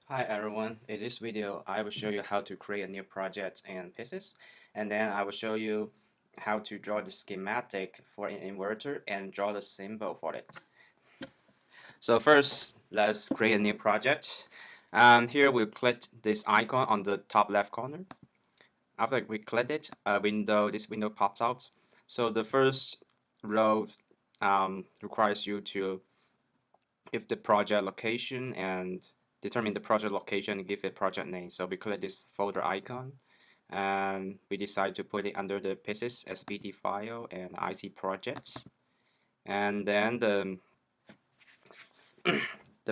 Hi everyone, in this video I will show you how to create a new project in Pieces, and then I will show you how to draw the schematic for an inverter and draw the symbol for it. So first let's create a new project. Here we'll click this icon on the top left corner. After we click it, this window pops out. So the first row requires you to give the project location and determine the project location and give it project name. So we click this folder icon and we decide to put it under the pieces SBT file and IC projects. And then the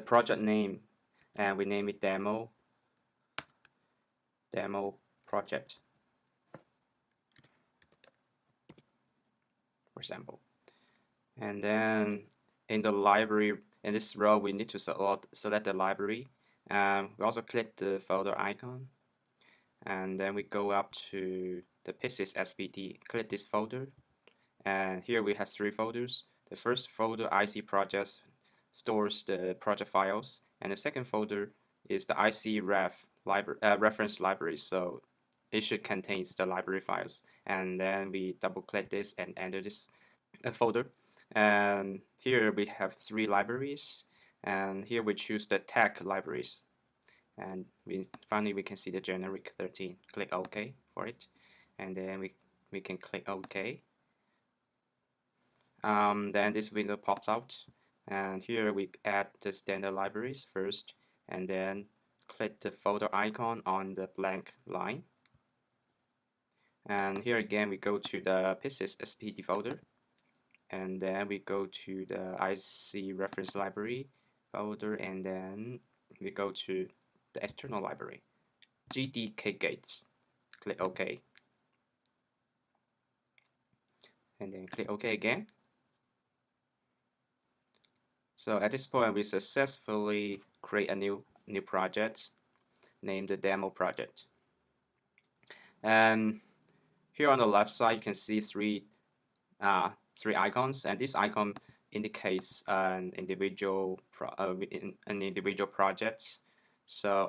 project name, and we name it demo project, for example. And then in the library, in this row, we need to select the library. We also click the folder icon, and then we go up to the pieces SBT, click this folder, and here we have three folders. The first folder, IC projects, stores the project files, and the second folder is the IC reference library, so it should contain the library files. And then we double click this and enter this folder, and here we have three libraries, and here we choose the tag libraries, and finally we can see the generic 13. Click OK for it, and then we can click OK. Then this window pops out, and here we add the standard libraries first, and then click the folder icon on the blank line. And here again we go to the pieces SPD folder, and then we go to the IC reference library folder, and then we go to the external library, GDK gates. Click OK, and then click OK again. So at this point, we successfully create a new project named the demo project. And here on the left side, you can see three icons, and this icon indicates an individual project. So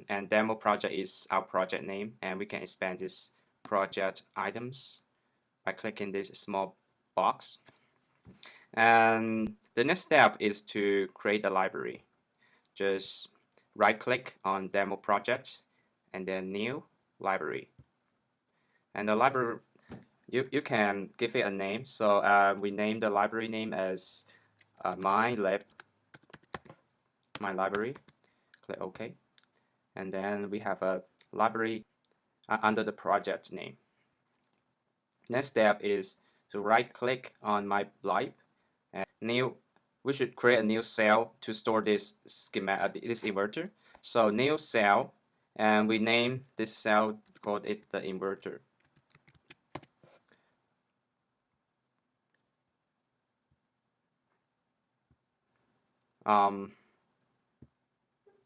and demo project is our project name, and we can expand this project items by clicking this small box. And the next step is to create a library. Just right click on demo project and then new library. And the library, you can give it a name. So we name the library name as my library. Click OK. And then we have a library under the project name. Next step is to right click on my lib and we should create a new cell to store this this inverter. So new cell, and we name this cell, called it the inverter.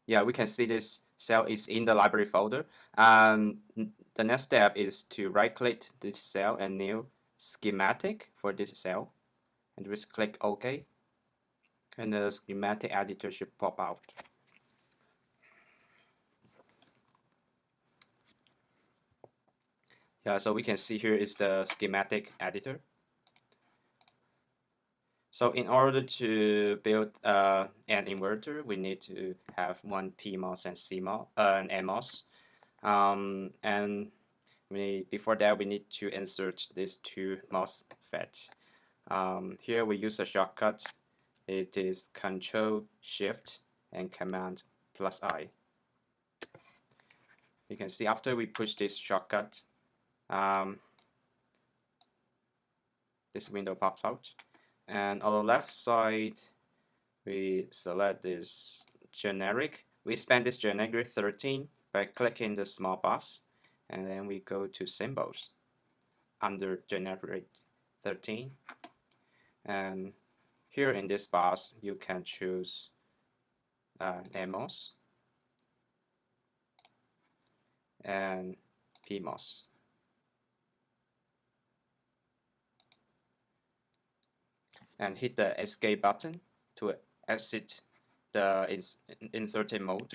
Yeah, we can see this cell is in the library folder. The next step is to right click this cell and new schematic for this cell, and just click OK, and the schematic editor should pop out. Yeah, so we can see here is the schematic editor. So in order to build an inverter, we need to have one PMOS and CMOS, and NMOS. And before that, we need to insert these two MOSFET. Here we use a shortcut. It is Control Shift and Command plus I. You can see after we push this shortcut, this window pops out. And on the left side, we select this generic. We expand this generic 13 by clicking the small box, and then we go to symbols under generic 13. And here in this box, you can choose NMOS and PMOS. And hit the escape button to exit the inserted mode.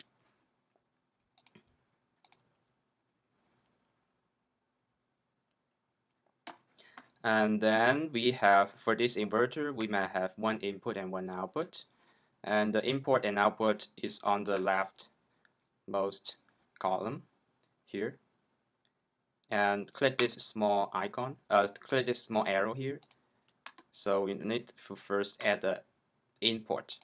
And then we have, for this inverter, we may have one input and one output. And the input and output is on the leftmost column here. And click this small icon, click this small arrow here. So we need to first add the input.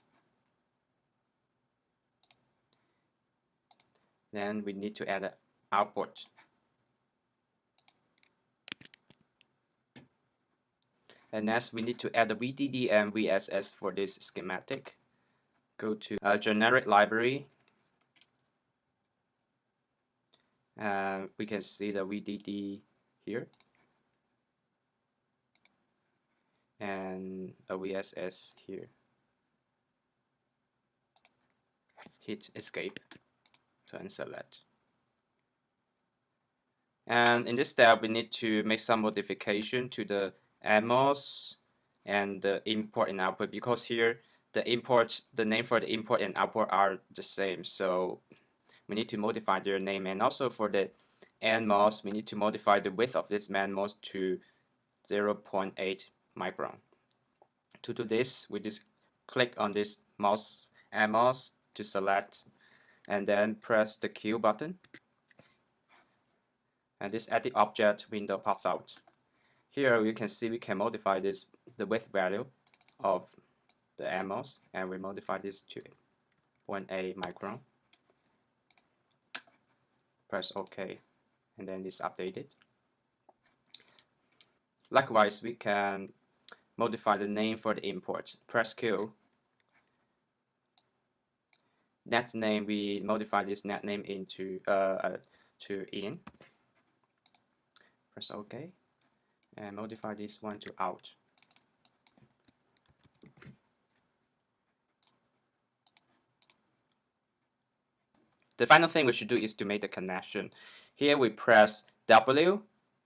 Then we need to add the output. And next we need to add the VDD and VSS for this schematic. Go to generic library. We can see the VDD here. And a VSS here. Hit escape to unselect. And in this step, we need to make some modification to the MOS and the import and output, because here the name for the import and output are the same. So we need to modify their name. And also for the NMOS, we need to modify the width of this NMOS to 0.8 micron. To do this, we just click on this MOS to select, and then press the Q button. And this edit object window pops out. Here you can see we can modify the width value of the MOS, and we modify this to 0.8 micron. Press OK, and then it's updated. Likewise, we can modify the name for the import. Press Q. Net name, we modify this net name into to in. Press OK, and modify this one to out. The final thing we should do is to make the connection. Here we press W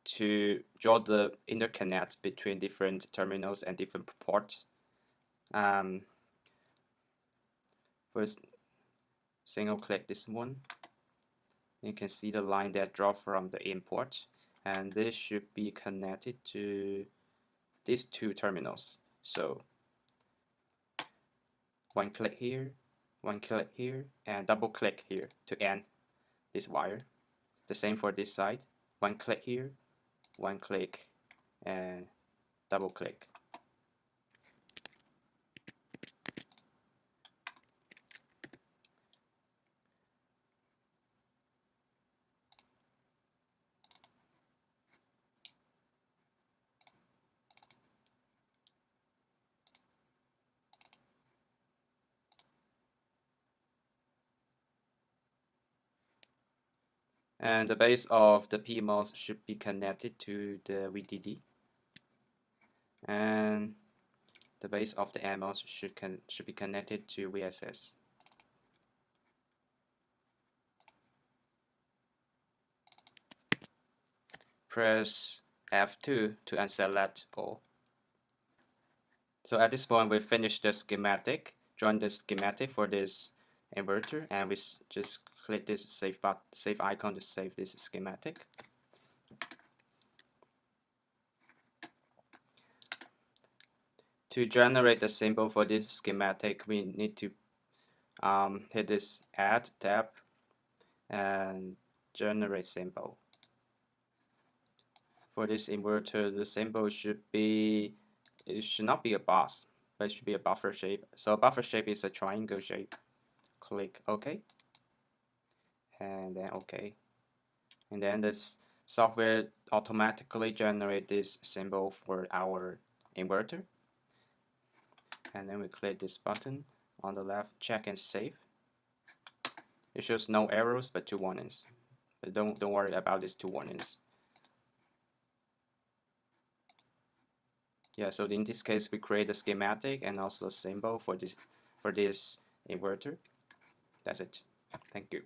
to draw the interconnect between different terminals and different ports. First, single click this one. You can see the line that draw from the import, and this should be connected to these two terminals. So one click here, one click here, and double click here to end this wire. The same for this side. One click here, one click, and double click. And the base of the PMOS should be connected to the VDD. And the base of the MOS should be connected to VSS. Press F2 to unselect all. So at this point, we finished the schematic. Join the schematic for this inverter, and we just click this save icon to save this schematic. To generate the symbol for this schematic, we need to hit this Add tab and generate symbol. For this inverter, the symbol should not be a box, but it should be a buffer shape. So a buffer shape is a triangle shape. Click OK, and then OK. And then this software automatically generate this symbol for our inverter. And then we click this button on the left, check and save. It shows no errors but 2 warnings. But don't worry about these 2 warnings. Yeah, so in this case we create a schematic and also a symbol for this inverter. That's it. Thank you.